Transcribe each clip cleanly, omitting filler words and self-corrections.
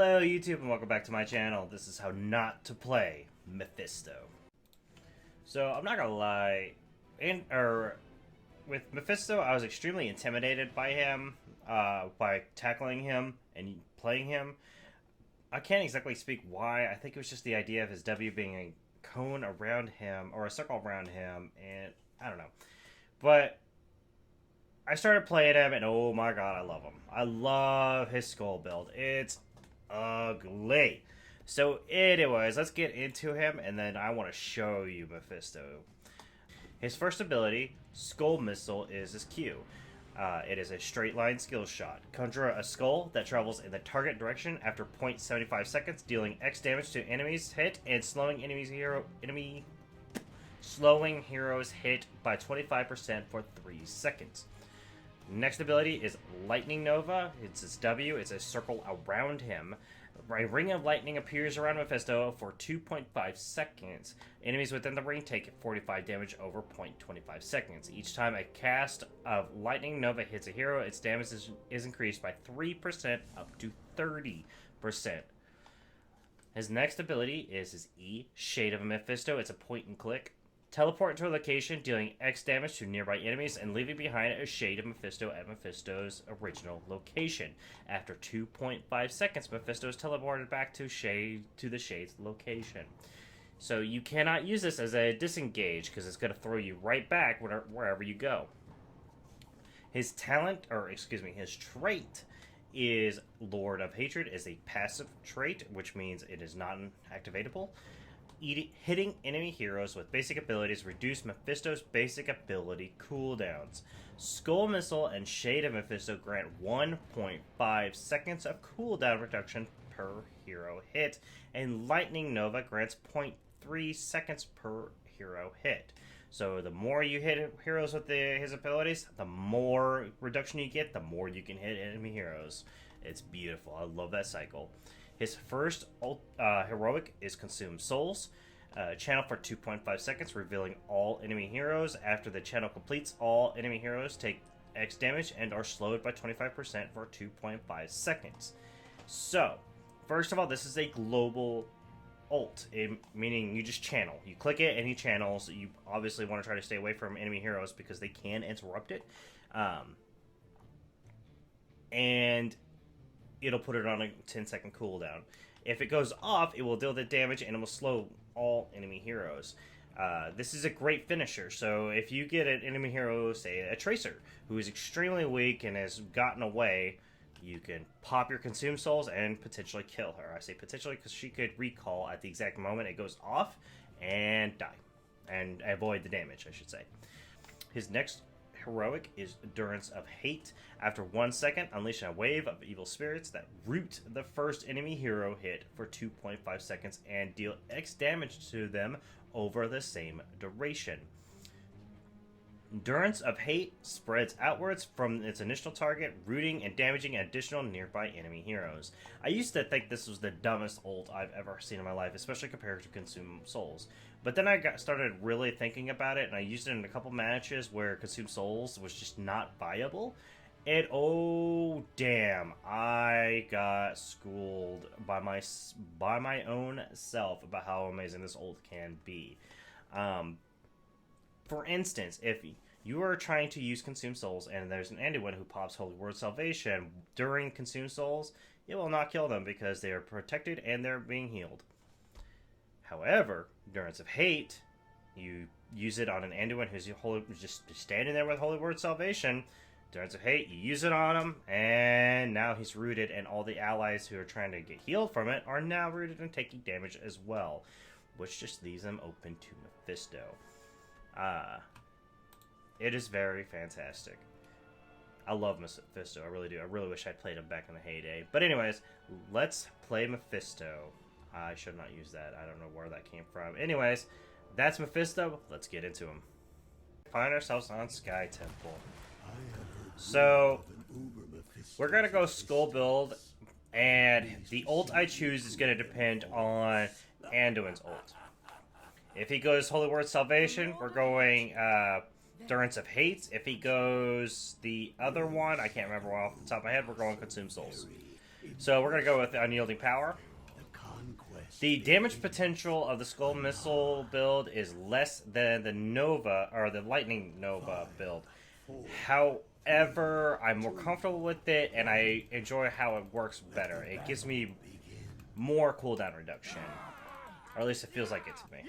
Hello YouTube and welcome back to my channel. This is how not to play Mephisto. So I'm not gonna lie, with Mephisto I was extremely intimidated by him, by tackling him and playing him. I can't exactly speak why. I think it was just the idea of his W being a cone around him, or a circle around him, and I don't know. But I started playing him and oh my god, I love him. I love his skull build. It's ugly. So anyways, let's get into him and then I want to show you Mephisto. His first ability, Skull Missile, is his Q. It is a straight line skill shot. Conjure a skull that travels in the target direction after 0.75 seconds, dealing X damage to enemies hit and slowing heroes hit by 25% for 3 seconds. Next ability is Lightning Nova. It's his W. It's a circle around him. A ring of lightning appears around Mephisto for 2.5 seconds. Enemies within the ring take 45 damage over 0.25 seconds. Each time a cast of Lightning Nova hits a hero, its damage is increased by 3% up to 30%. His next ability is his E, Shade of Mephisto. It's a point and click. Teleport to a location, dealing X damage to nearby enemies and leaving behind a Shade of Mephisto at Mephisto's original location. After 2.5 seconds, Mephisto is teleported back to the Shade's location. So you cannot use this as a disengage because it's going to throw you right back wherever you go. His his trait is Lord of Hatred. Is a passive trait, which means it is not activatable. Hitting enemy heroes with basic abilities reduce Mephisto's basic ability cooldowns. Skull Missile and Shade of Mephisto grant 1.5 seconds of cooldown reduction per hero hit, and Lightning Nova grants 0.3 seconds per hero hit. So the more you hit heroes with his abilities, the more reduction you get, the more you can hit enemy heroes. It's beautiful. I love that cycle. His first heroic is Consume Souls. Channel for 2.5 seconds, revealing all enemy heroes. After the channel completes, all enemy heroes take X damage and are slowed by 25% for 2.5 seconds. So, first of all, this is a global ult, meaning you just channel. You click it and he channels. You obviously want to try to stay away from enemy heroes because they can interrupt it. And it'll put it on a 10-second cooldown. If it goes off, it will deal the damage and it will slow all enemy heroes. This is a great finisher, so if you get an enemy hero, say a Tracer, who is extremely weak and has gotten away, you can pop your Consume Souls and potentially kill her. I say potentially because she could recall at the exact moment it goes off and die. And avoid the damage, I should say. His next heroic is Endurance of Hate. After 1 second, unleash a wave of evil spirits that root the first enemy hero hit for 2.5 seconds and deal X damage to them over the same duration. Endurance of Hate spreads outwards from its initial target, rooting and damaging additional nearby enemy heroes. I used to think this was the dumbest ult I've ever seen in my life, especially compared to Consume Souls. But then I started really thinking about it, and I used it in a couple matches where Consume Souls was just not viable. And oh damn, I got schooled by my own self about how amazing this ult can be. For instance, if you are trying to use Consume Souls and there's an Anduin who pops Holy Word Salvation during Consume Souls, it will not kill them because they are protected and they're being healed. However, Endurance of Hate, you use it on an Anduin who's just standing there with Holy Word Salvation. Endurance of Hate, you use it on him, and now he's rooted, and all the allies who are trying to get healed from it are now rooted and taking damage as well, which just leaves them open to Mephisto. It is very fantastic. I love Mephisto, I really do. I really wish I played him back in the heyday. But anyways, let's play Mephisto. I should not use that. I don't know where that came from. Anyways, that's Mephisto. Let's get into him. Find ourselves on Sky Temple. So, we're going to go Skull build, and the ult I choose is going to depend on Anduin's ult. If he goes Holy Word Salvation, we're going Endurance of Hate. If he goes the other one, I can't remember off the top of my head, we're going Consume Souls. So we're gonna go with Unyielding Power. The damage potential of the Skull Missile build is less than the Nova, or the Lightning Nova build. However, I'm more comfortable with it, and I enjoy how it works better. It gives me more cooldown reduction. Or at least it feels like it to me.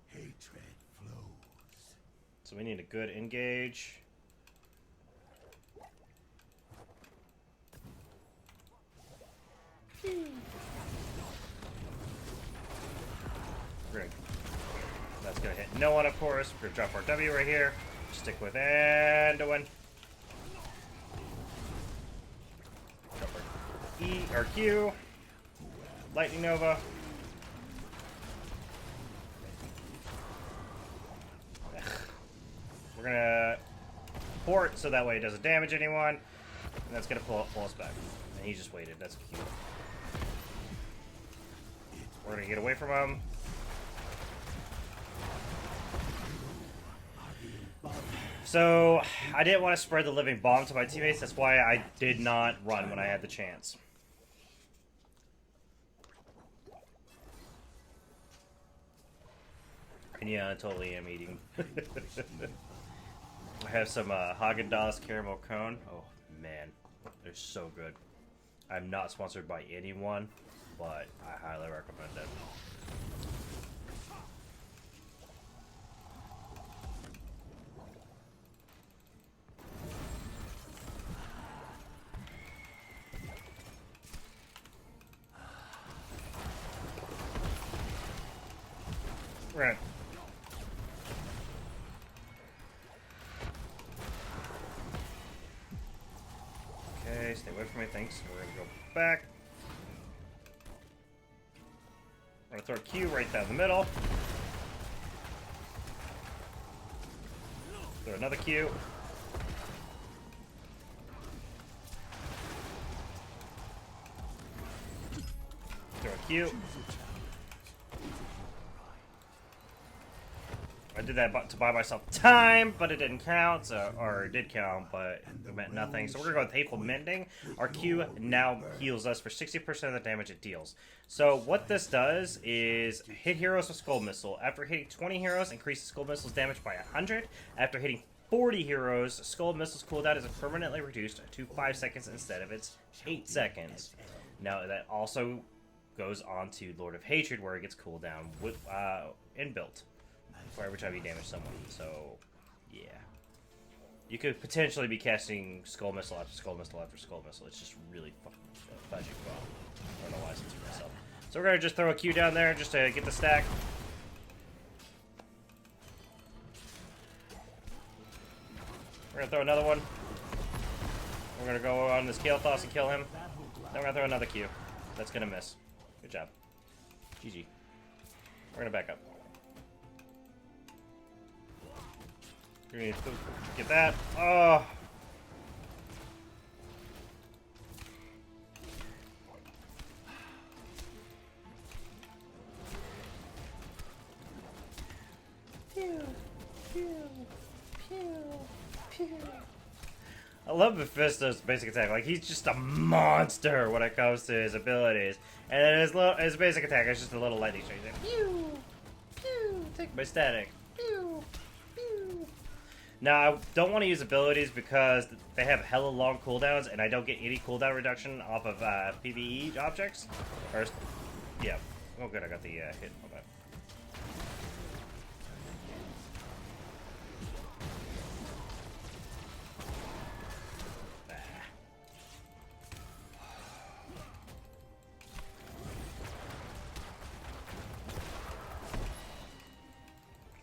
Hatred flows. So we need a good engage. Great. That's gonna hit no one, of course. We're gonna drop our W right here. Stick with Anduin. Drop our E or Q. Lightning Nova. We're gonna port so that way it doesn't damage anyone. And that's gonna pull us back. And he just waited. That's cute. We're gonna get away from him. So, I didn't want to spread the living bomb to my teammates. That's why I did not run when I had the chance. And yeah, I totally am eating. I have some Haagen-Dazs caramel cone. Oh, man. They're so good. I'm not sponsored by anyone, but I highly recommend it. Right. Okay, stay away from me, thanks. We're gonna go back. We're gonna throw a Q right down the middle. Throw another Q. Throw a Q. I did that to buy myself time, but it didn't count, so, or it did count, but it meant nothing. So we're gonna go with Hateful Mending. Our Q now heals us for 60% of the damage it deals. So what this does is hit heroes with Skull Missile. After hitting 20 heroes, increase the Skull Missile's damage by 100. After hitting 40 heroes, Skull Missile's cooldown is permanently reduced to 5 seconds instead of its 8 seconds. Now that also goes on to Lord of Hatred, where it gets cooldown with inbuilt for every time you damage someone. So, yeah. You could potentially be casting Skull Missile after Skull Missile after Skull Missile. It's just really fucking fudging well. I don't know why I said to myself. So we're going to just throw a Q down there just to get the stack. We're going to throw another one. We're going to go on this Gale Toss and kill him. Then we're going to throw another Q. That's going to miss. Good job. GG. We're going to back up. We're gonna get that. Oh. Pew, pew, pew, pew. I love Mephisto's basic attack. Like, he's just a monster when it comes to his abilities. And then his basic attack is just a little lightning strike. Pew, pew, take my static. Pew. Now, I don't want to use abilities because they have hella long cooldowns, and I don't get any cooldown reduction off of PvE objects. Or, yeah. Oh, good, I got the hit on that.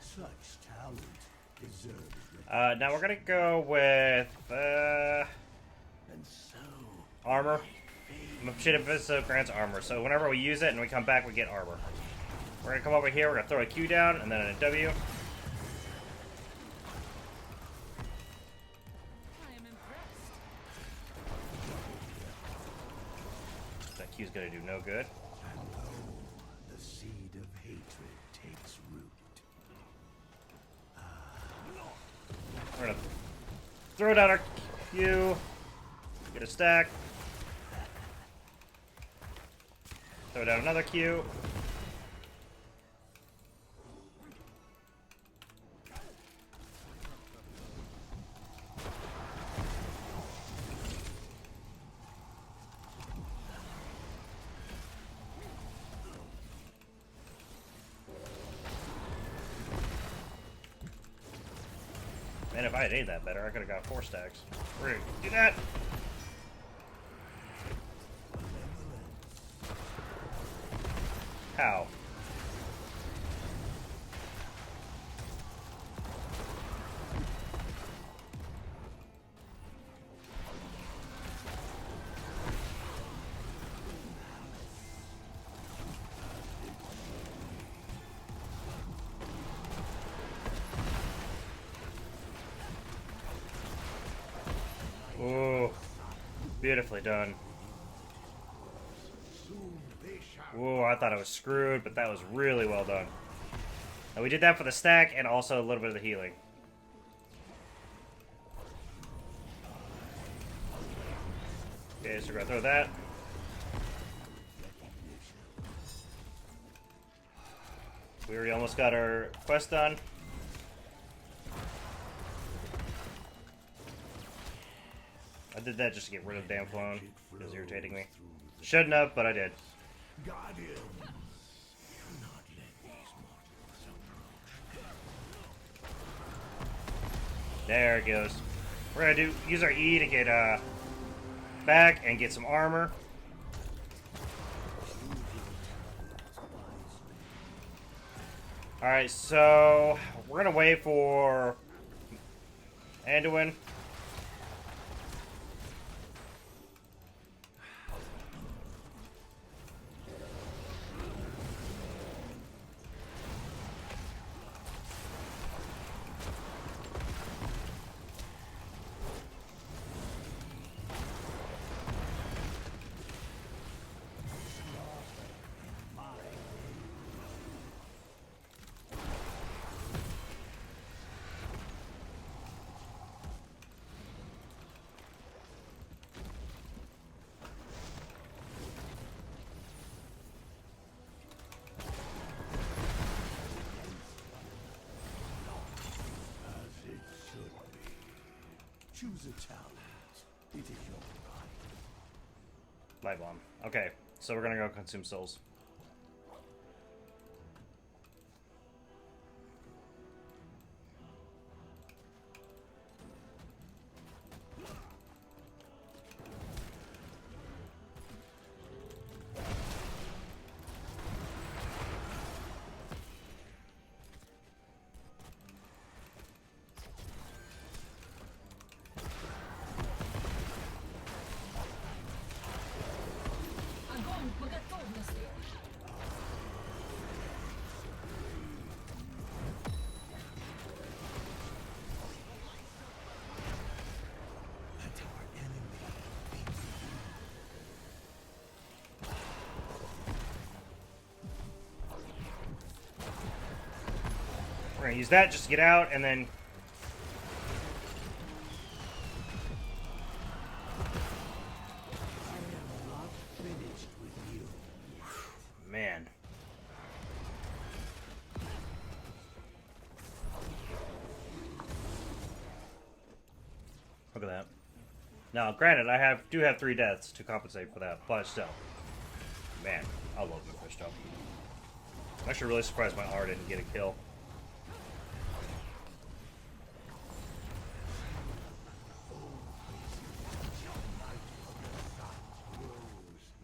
Such talent deserves. Now we're gonna go with armor. Mephisto grants armor, so whenever we use it and we come back, we get armor. We're gonna come over here. We're gonna throw a Q down and then a W. I am impressed. That Q's gonna do no good. The seed of hatred takes root. We're gonna throw down our Q. Get a stack. Throw down another Q. Man, if I had aimed that better, I could have got 4 stacks. We're gonna do that. How? Ooh, beautifully done. Ooh, I thought I was screwed, but that was really well done. And we did that for the stack and also a little bit of the healing. Okay, so we're gonna throw that. We already almost got our quest done. I did that just to get rid of damn clone. It was irritating me. Shouldn't have, but I did. Guardians, do not let these mortals approach. There it goes. We're gonna use our E to get back and get some armor. Alright, so we're gonna wait for Anduin. Choose a talent. It is your right. Light bomb. Okay, so we're gonna go consume souls. We're gonna use that just to get out, and then I am not finished with you. man. Look at that. Now, granted, I do have 3 deaths to compensate for that, but still. Man, I love Mephisto. I'm actually really surprised my R didn't get a kill.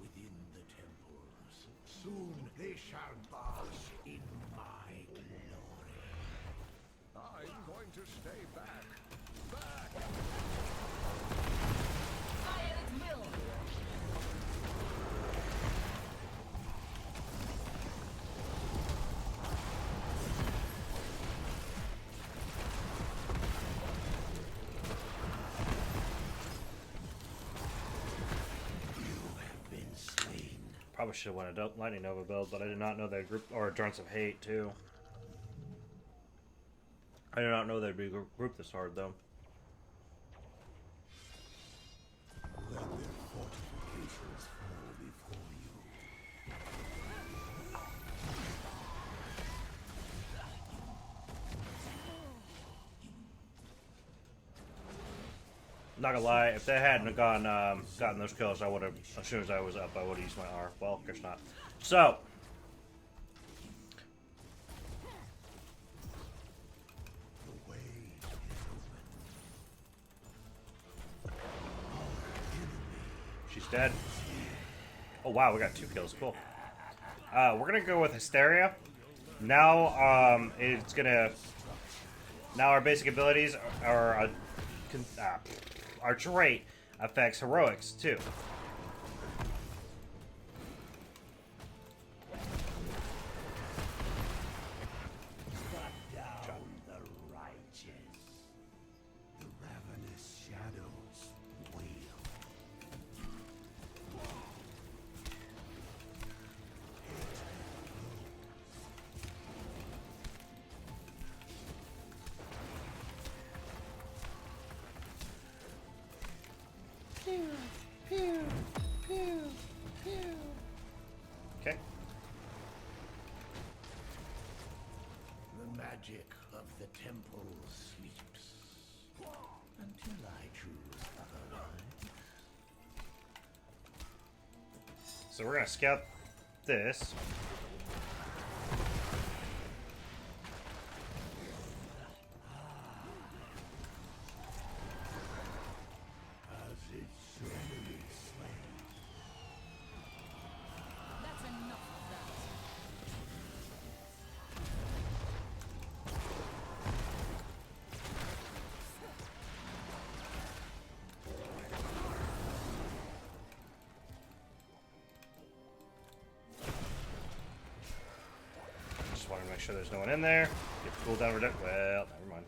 Within the temples. Soon they shall bask in my glory. I'm going to stay back. Back! Fire at will! Probably should have went a Lightning Nova build, but I did not know they'd group, or Drunks of Hate too. I did not know they'd be grouped this hard though. Not gonna lie, if they hadn't gotten those kills, I would have, as soon as I was up, I would have used my R. Well, guess not. So, The way is open. she's dead. Oh wow, we got 2 kills. Cool. We're gonna go with Hysteria. Now, it's gonna. Now our basic abilities are our trait affects heroics too. Down the righteous. The ravenous shadows wail. Okay. The magic of the temple sleeps until I choose otherwise. So we're gonna scout this. As its enemy slain. That's enough of that. Just want to make sure there's no one in there. Get the cooldown reduction. Well, never mind.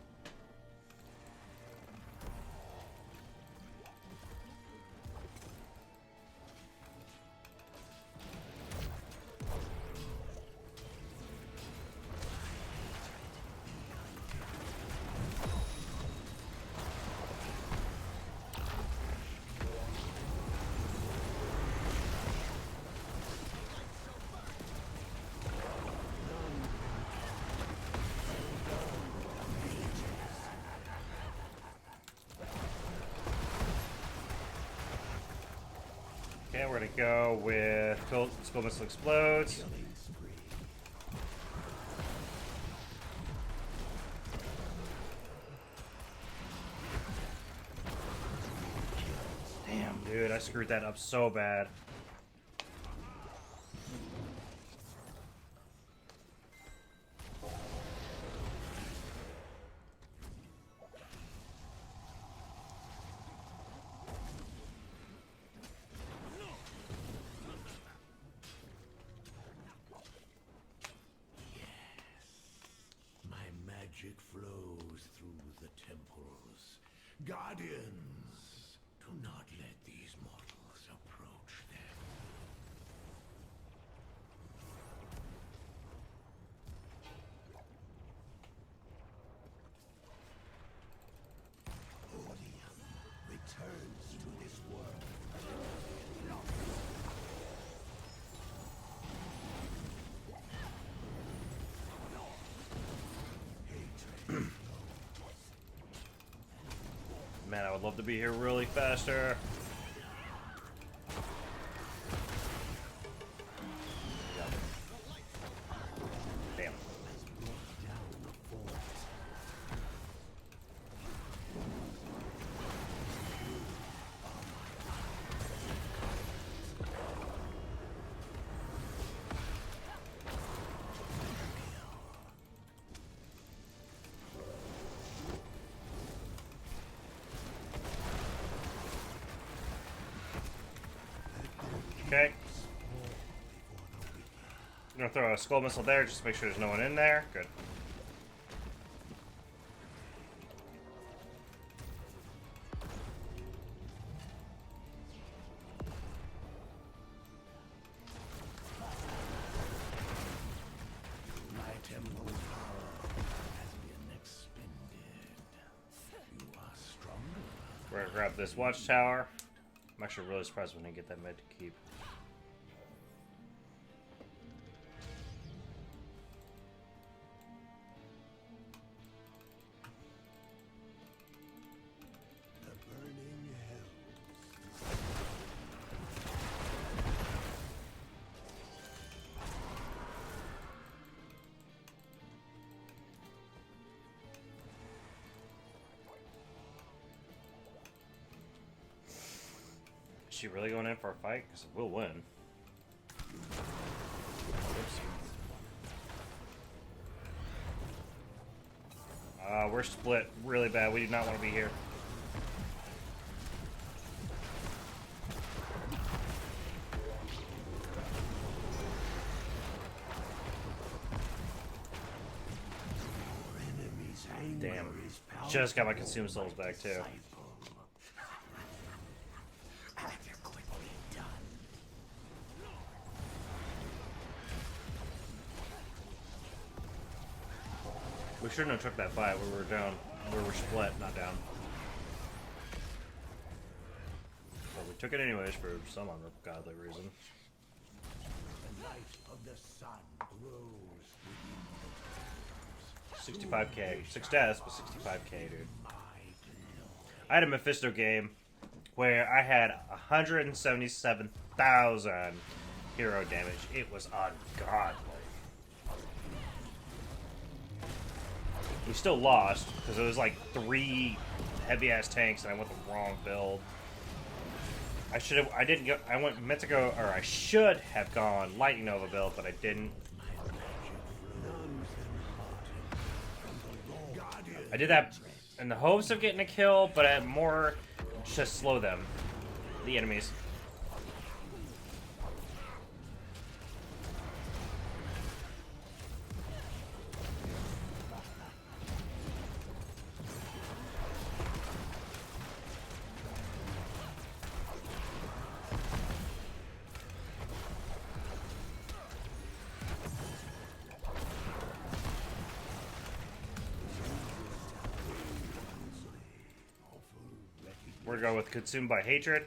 Okay, we're gonna go with Skull Missile Explodes. Damn, dude, I screwed that up so bad. My magic flows through the temples. Guardians, do not let these mortals approach them. Odium returns to this world. Man, I would love to be here really faster. Damn. Down the fort. Okay. I'm gonna throw a Skull Missile there just to make sure there's no one in there. Good. My temple power has been expended. You are stronger. We're gonna grab this Watchtower. I'm actually really surprised when I get that med to keep. The burning she really going in for a fight? Because we'll win. We're split really bad. We do not want to be here. Damn. Just got my consumed souls back too. We shouldn't have took that fight where we were down, where we're split, not down. But we took it anyways for some ungodly reason. The light of the sun grows within 65k. 6 deaths, but 65k, dude. I had a Mephisto game where I had 177,000 hero damage. It was ungodly. We still lost because it was like 3 heavy ass tanks and I went the wrong build. I should have. I didn't go. I meant to go, or I should have gone Lightning Nova build, but I didn't. I did that in the hopes of getting a kill, but I had more just slow them, the enemies. We're going with Consumed by Hatred.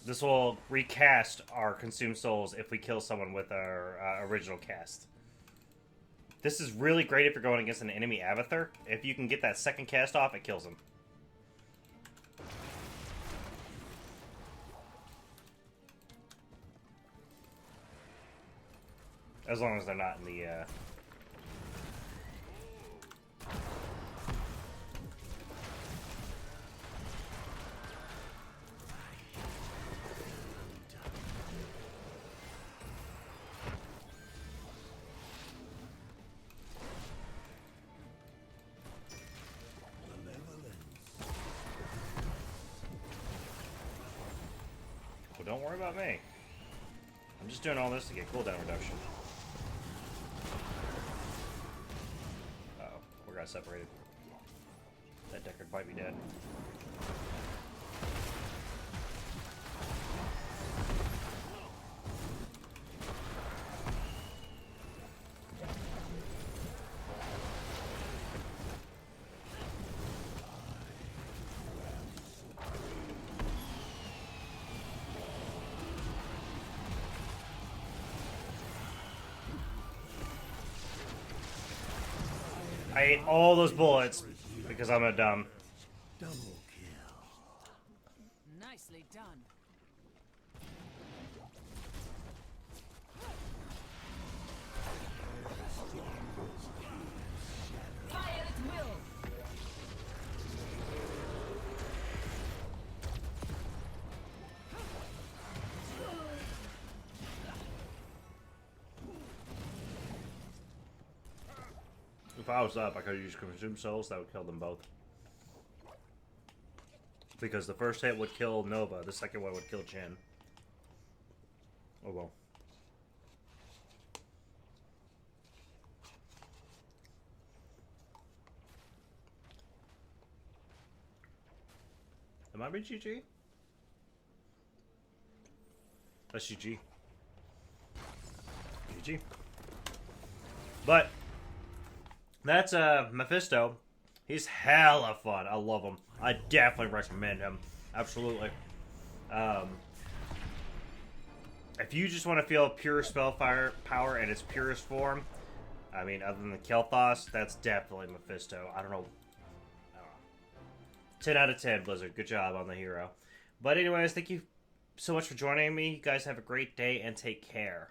This will recast our Consumed Souls if we kill someone with our original cast. This is really great if you're going against an enemy Abathur. If you can get that second cast off, it kills him. As long as they're not in the... Well, don't worry about me. I'm just doing all this to get cooldown reduction. Uh-oh, we got separated. That Deckard might be dead. I ate all those bullets because I'm a dumb. double kill. Nicely done. Fire at will. If I was up, I could have used Consumed Souls. That would kill them both. Because the first hit would kill Nova, the second one would kill Jin. Oh well. Am I GG? That's GG. GG. But that's Mephisto. He's hella fun. I love him. I definitely recommend him. Absolutely. If you just want to feel pure spellfire power in its purest form, I mean, other than the Kel'Thas, that's definitely Mephisto. I don't know. 10 out of 10, Blizzard. Good job on the hero. But anyways, thank you so much for joining me. You guys have a great day and take care.